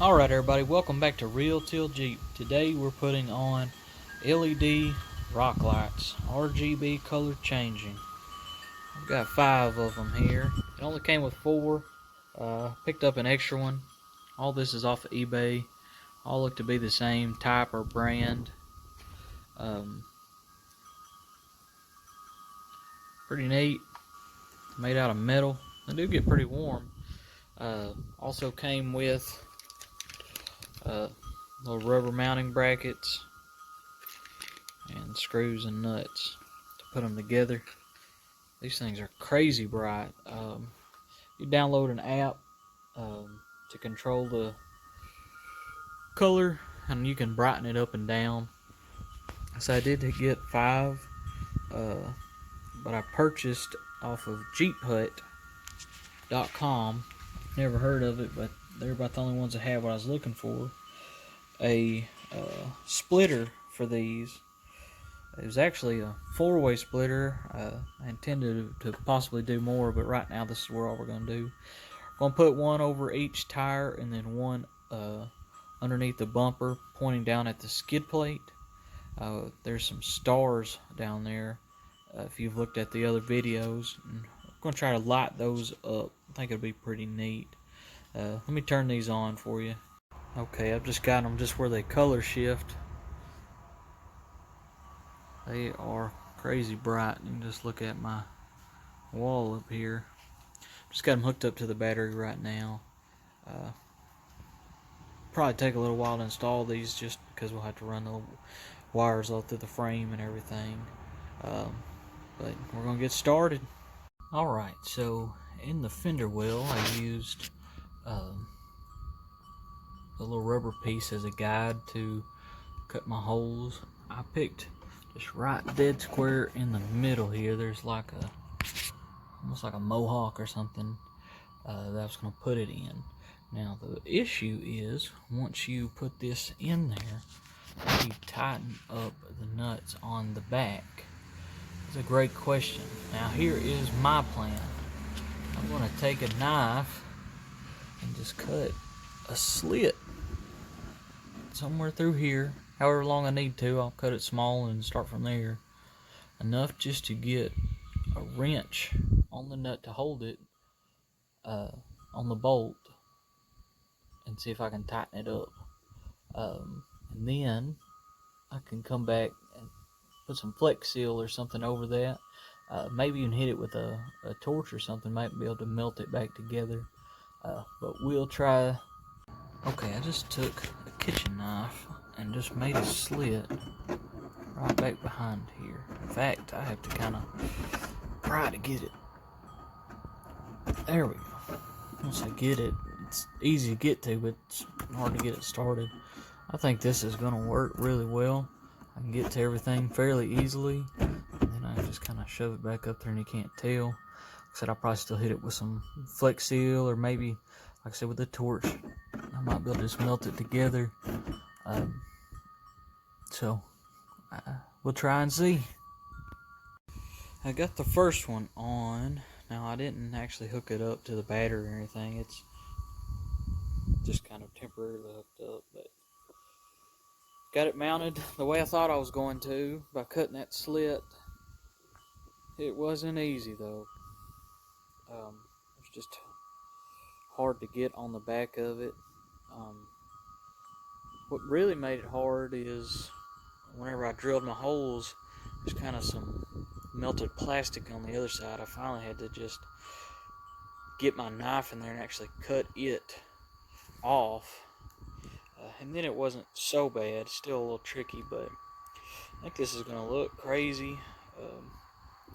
Alright everybody, welcome back to Real Till Jeep. Today we're putting on LED rock lights, RGB color changing. I've got 5 of them here. It only came with 4. Picked up an extra one. All this is off of eBay. All look to be the same type or brand. Pretty neat. Made out of metal. They do get pretty warm. Also came with little rubber mounting brackets and screws and nuts to put them together. These things are crazy bright. You download an app to control the color, and you can brighten it up and down. So I did get 5, but I purchased off of JeepHut.com. Never heard of it, but they're about the only ones that have what I was looking for. A splitter for these. It was actually a 4-way splitter. I intended to possibly do more, but right now this is where all we're going to do. We're going to put one over each tire and then one underneath the bumper pointing down at the skid plate. There's some stars down there if you've looked at the other videos. And I'm going to try to light those up. I think it'll be pretty neat. Let me turn these on for you. Okay, I've just got them just where they color shift. They are crazy bright. You can just look at my wall up here. Just got them hooked up to the battery right now. Probably take a little while to install these just because we'll have to run the wires all through the frame and everything. But we're going to get started. Alright, so in the fender well I used a little rubber piece as a guide to cut my holes. I picked just right dead square in the middle here. There's like almost like a mohawk or something that I was going to put it in. Now the issue is once you put this in there, you tighten up the nuts on the back. It's a great question. Now here is my plan. I'm going to take a knife and just cut a slit somewhere through here, however long I need to. I'll cut it small and start from there, enough just to get a wrench on the nut to hold it on the bolt and see if I can tighten it up, and then I can come back and put some Flex Seal or something over that. Maybe even hit it with a torch or something, might be able to melt it back together. But we'll try. Okay, I just took a kitchen knife and just made a slit right back behind here. In fact, I have to kind of try to get it. There we go. Once I get it, it's easy to get to, but it's hard to get it started. I think this is going to work really well. I can get to everything fairly easily, and then I just kind of shove it back up there and you can't tell. Like I said, I'll probably still hit it with some Flex Seal, or maybe, like I said, with a torch. I might be able to just melt it together. So we'll try and see. I got the first one on. Now I didn't actually hook it up to the battery or anything. It's just kind of temporarily hooked up, but got it mounted the way I thought I was going to by cutting that slit. It wasn't easy though. It's just hard to get on the back of it. What really made it hard is whenever I drilled my holes, there's kind of some melted plastic on the other side. I finally had to just get my knife in there and actually cut it off. And then it wasn't so bad. Still a little tricky, but I think this is going to look crazy.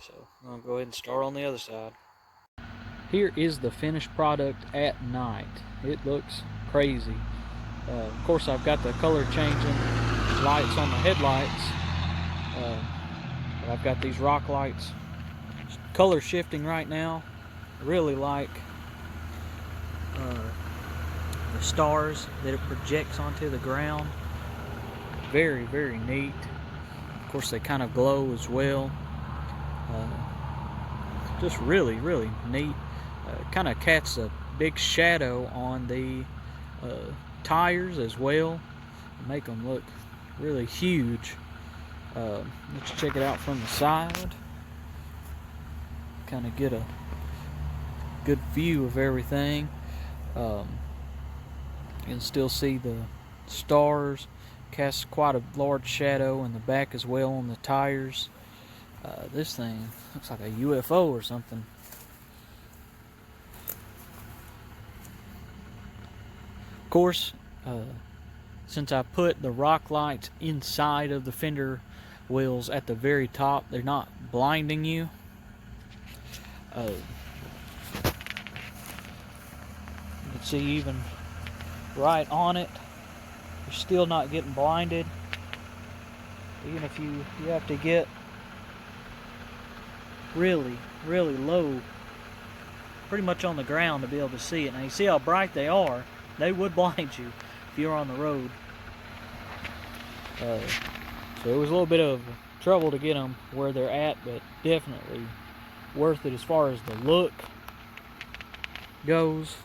So I'm going to go ahead and start on the other side. Here is the finished product at night. It looks crazy. Of course, I've got the color changing lights on the headlights. But I've got these rock lights color shifting right now. I really like the stars that it projects onto the ground. Very, very neat. Of course, they kind of glow as well. Just really, really neat. Kind of casts a big shadow on the tires as well, make them look really huge. Let's check it out from the side, kind of get a good view of everything. You can still see the stars, casts quite a large shadow in the back as well on the tires. This thing looks like a UFO or something. Of course, since I put the rock lights inside of the fender wheels at the very top, they're not blinding you. You can see even right on it, you're still not getting blinded. Even if you have to get really low, pretty much on the ground, to be able to see it. Now you see how bright they are. They would blind you if you're on the road. So it was a little bit of trouble to get them where they're at, but definitely worth it as far as the look goes.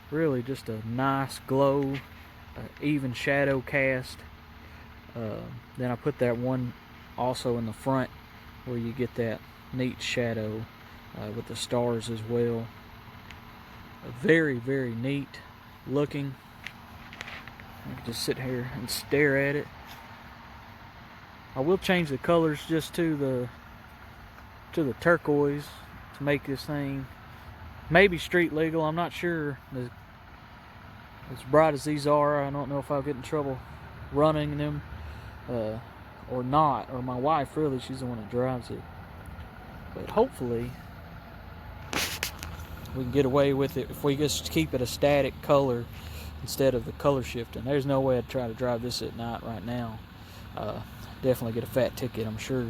Really just a nice glow, even shadow cast. Then I put that one also in the front where you get that neat shadow with the stars as well. Very neat looking. I can just sit here and stare at it. I will change the colors just to the turquoise to make this thing maybe street legal. I'm not sure. As bright as these are, I don't know if I'll get in trouble running them or not. Or my wife, really, she's the one that drives it. But hopefully we can get away with it if we just keep it a static color instead of the color shifting. There's no way I'd try to drive this at night right now. Definitely get a fat ticket, I'm sure.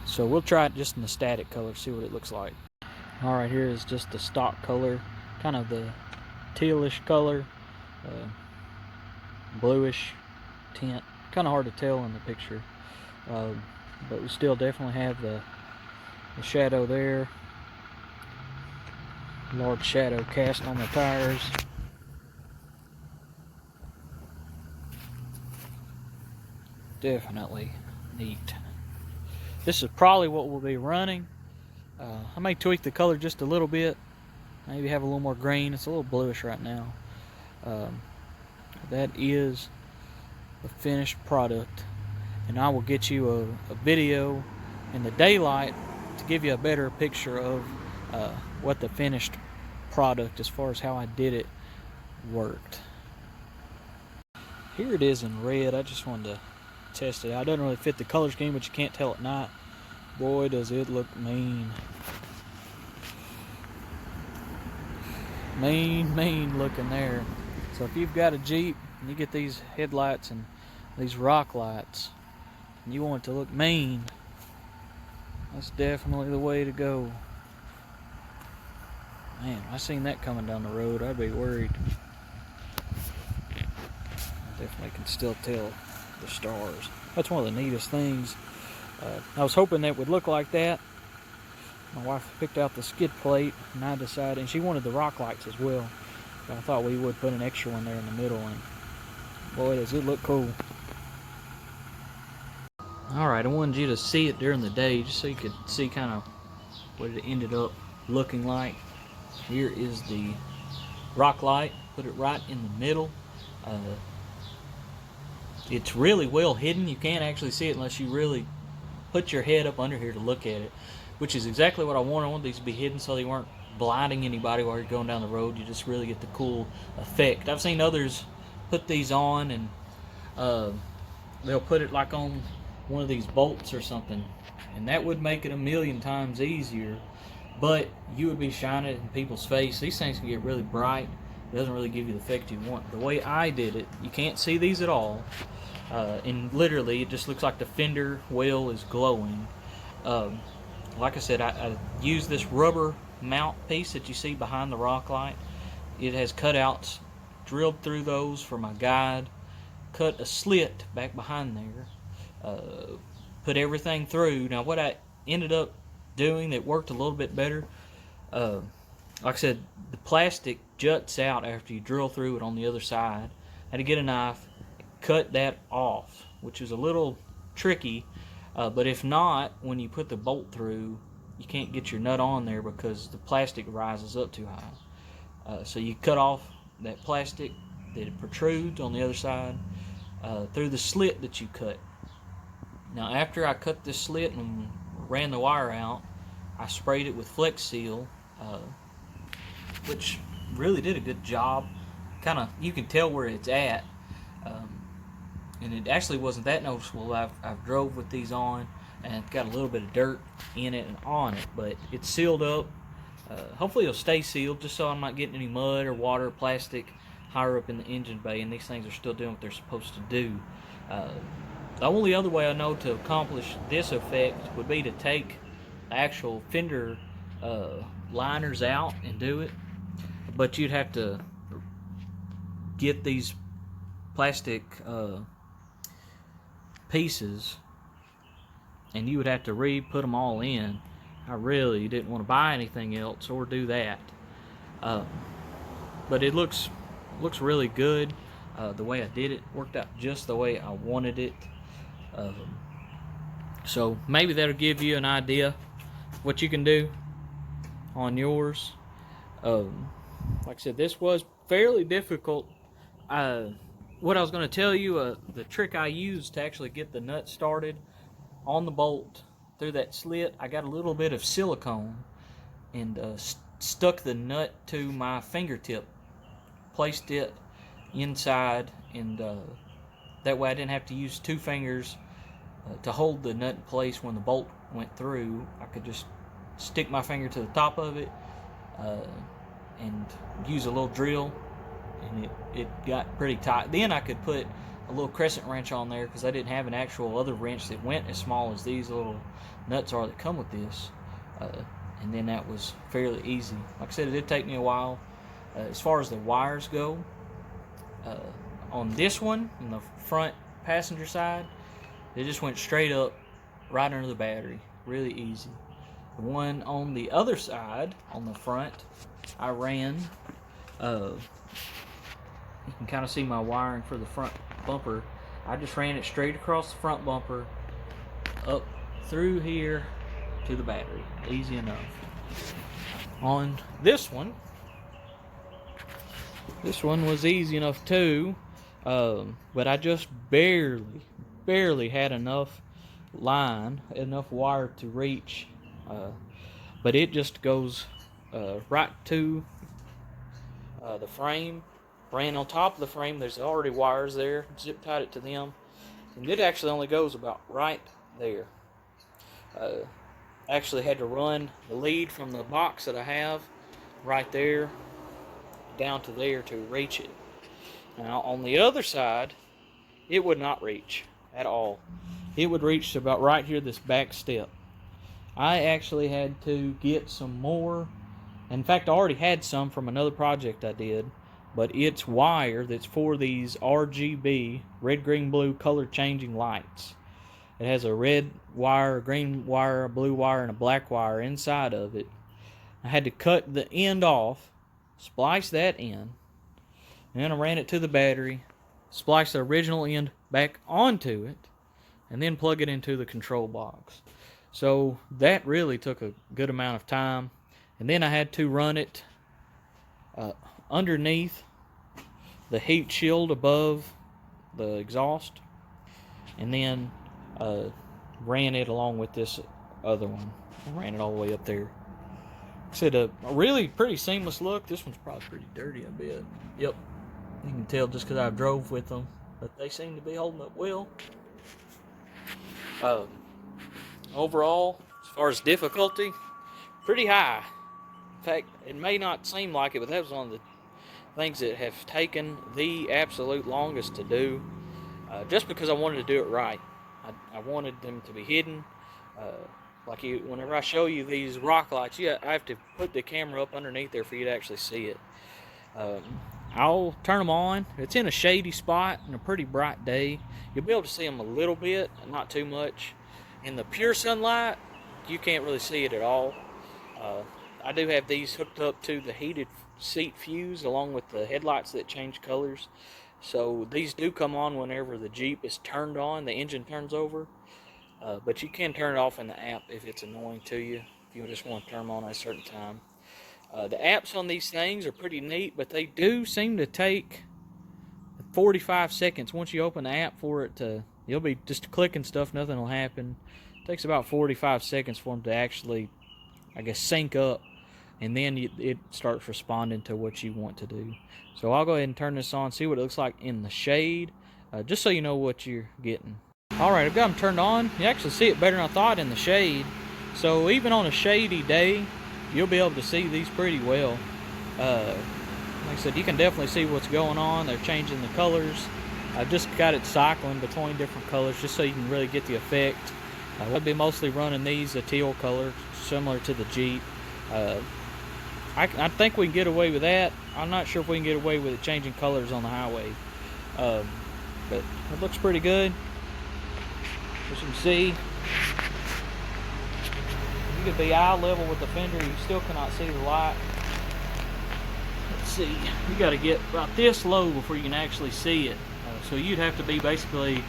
So we'll try it just in the static color, see what it looks like. Alright, here is just the stock color, kind of the tealish color, bluish tint. Kind of hard to tell in the picture, but we still definitely have the shadow there. Large shadow cast on the tires. Definitely neat. This is probably what we'll be running. I may tweak the color just a little bit, maybe have a little more green. It's a little bluish right now. That is the finished product, and I will get you a video in the daylight to give you a better picture of what the finished product, as far as how I did it, worked. Here it is in red. I just wanted to test it out. It doesn't really fit the color scheme, but you can't tell at night. Boy, does it look mean. Mean looking there. So if you've got a Jeep and you get these headlights and these rock lights and you want it to look mean, that's definitely the way to go. Man, if I seen that coming down the road, I'd be worried. I definitely can still tell the stars. That's one of the neatest things. I was hoping that would look like that. My wife picked out the skid plate, and I decided, and she wanted the rock lights as well. So I thought we would put an extra one there in the middle, and boy, does it look cool. Alright, I wanted you to see it during the day, just so you could see kind of what it ended up looking like. Here is the rock light. Put it right in the middle. It's really well hidden. You can't actually see it unless you really put your head up under here to look at it, which is exactly what I want. I want these to be hidden so they weren't blinding anybody while you're going down the road. You just really get the cool effect. I've seen others put these on, and they'll put it like on one of these bolts or something, and that would make it a million times easier, but you would be shining it in people's face. These things can get really bright. It doesn't really give you the effect you want. The way I did it, you can't see these at all, and literally it just looks like the fender well is glowing. Like I said, I used this rubber mount piece that you see behind the rock light. It has cutouts drilled through those for my guide, cut a slit back behind there, put everything through. Now what I ended up doing that worked a little bit better, like I said, the plastic juts out after you drill through it on the other side. I had to get a knife, cut that off, which is a little tricky, but if not, when you put the bolt through, you can't get your nut on there because the plastic rises up too high. So you cut off that plastic that it protrudes on the other side through the slit that you cut. Now after I cut this slit and ran the wire out, I sprayed it with Flex Seal, which really did a good job. You can tell where it's at, and it actually wasn't that noticeable. I've drove with these on, and it's got a little bit of dirt in it and on it, but it's sealed up. Hopefully it'll stay sealed, just so I'm not getting any mud or water or plastic higher up in the engine bay, and these things are still doing what they're supposed to do. The only other way I know to accomplish this effect would be to take the actual fender liners out and do it, but you'd have to get these plastic pieces, and you would have to re-put them all in. I really didn't want to buy anything else or do that, but it looks really good. The way I did it worked out just the way I wanted it. So maybe that'll give you an idea what you can do on yours. Like I said, this was fairly difficult. What I was going to tell you, the trick I used to actually get the nut started on the bolt through that slit, I got a little bit of silicone and stuck the nut to my fingertip, placed it inside, and that way I didn't have to use two fingers to hold the nut in place when the bolt went through. I could just stick my finger to the top of it and use a little drill, and it got pretty tight. Then I could put a little crescent wrench on there because I didn't have an actual other wrench that went as small as these little nuts are that come with this, and then that was fairly easy. Like I said, it did take me a while. As far as the wires go, on this one, in the front passenger side, it just went straight up right under the battery, really easy. The one on the other side, on the front, I ran, you can kind of see my wiring for the front bumper. I just ran it straight across the front bumper, up through here to the battery. Easy enough. On this one was easy enough too, but I just barely had enough wire to reach, but it just goes right to the frame. Ran on top of the frame. There's already wires there, zip tied it to them, and it actually only goes about right there. Actually had to run the lead from the box that I have right there down to there to reach it. Now on the other side, it would not reach at all. It would reach to about right here, this back step. I actually had to get some more. In fact, I already had some from another project I did, but it's wire that's for these RGB, red, green, blue, color changing lights. It has a red wire, a green wire, a blue wire, and a black wire inside of it. I had to cut the end off, splice that in, and then I ran it to the battery, splice the original end back onto it, and then plug it into the control box. So that really took a good amount of time. And then I had to run it underneath the heat shield above the exhaust, and then ran it along with this other one. I ran it all the way up there. I said a really pretty seamless look. This one's probably pretty dirty, I bet. Yep, you can tell just because I drove with them, but they seem to be holding up well. Overall, as far as difficulty, pretty high. In fact, it may not seem like it, but that was one of the things that have taken the absolute longest to do, just because I wanted to do it right. I wanted them to be hidden. Whenever I show you these rock lights, I have to put the camera up underneath there for you to actually see it. I'll turn them on. It's in a shady spot and a pretty bright day. You'll be able to see them a little bit, not too much. In the pure sunlight, you can't really see it at all. I do have these hooked up to the heated seat fuse along with the headlights that change colors. So these do come on whenever the Jeep is turned on, the engine turns over. But you can turn it off in the app if it's annoying to you, if you just want to turn them on at a certain time. The apps on these things are pretty neat, but they do seem to take 45 seconds. Once you open the app for it to, you'll be just clicking stuff, nothing will happen. It takes about 45 seconds for them to actually, I guess, sync up, and then it starts responding to what you want to do. So I'll go ahead and turn this on, see what it looks like in the shade, just so you know what you're getting. Alright, I've got them turned on. You actually see it better than I thought in the shade. So even on a shady day, you'll be able to see these pretty well. Like I said, you can definitely see what's going on. They're changing the colors. I've just got it cycling between different colors just so you can really get the effect. We'll be mostly running these a teal color, similar to the Jeep. I think we can get away with that. I'm not sure if we can get away with it changing colors on the highway. But it looks pretty good. As you can see, you could be eye level with the fender, you still cannot see the light. Let's see, you got to get about this low before you can actually see it. So you'd have to be basically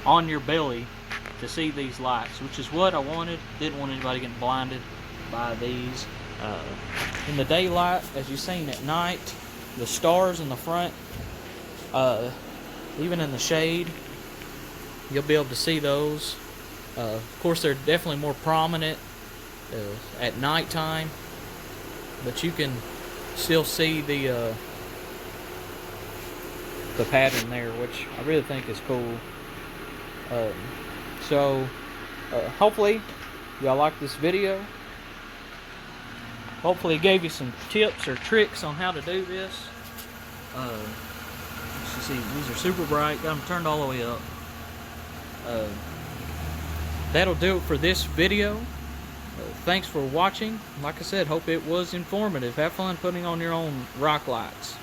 on your belly to see these lights, which is what I wanted. Didn't want anybody getting blinded by these. In the daylight, as you've seen at night, the stars in the front, even in the shade, you'll be able to see those. Of course, they're definitely more prominent at nighttime, but you can still see the pattern there, which I really think is cool. Hopefully y'all like this video. Hopefully it gave you some tips or tricks on how to do this. Let's see, these are super bright, got them turned all the way up. That'll do it for this video. Thanks for watching. Like I said, hope it was informative. Have fun putting on your own rock lights.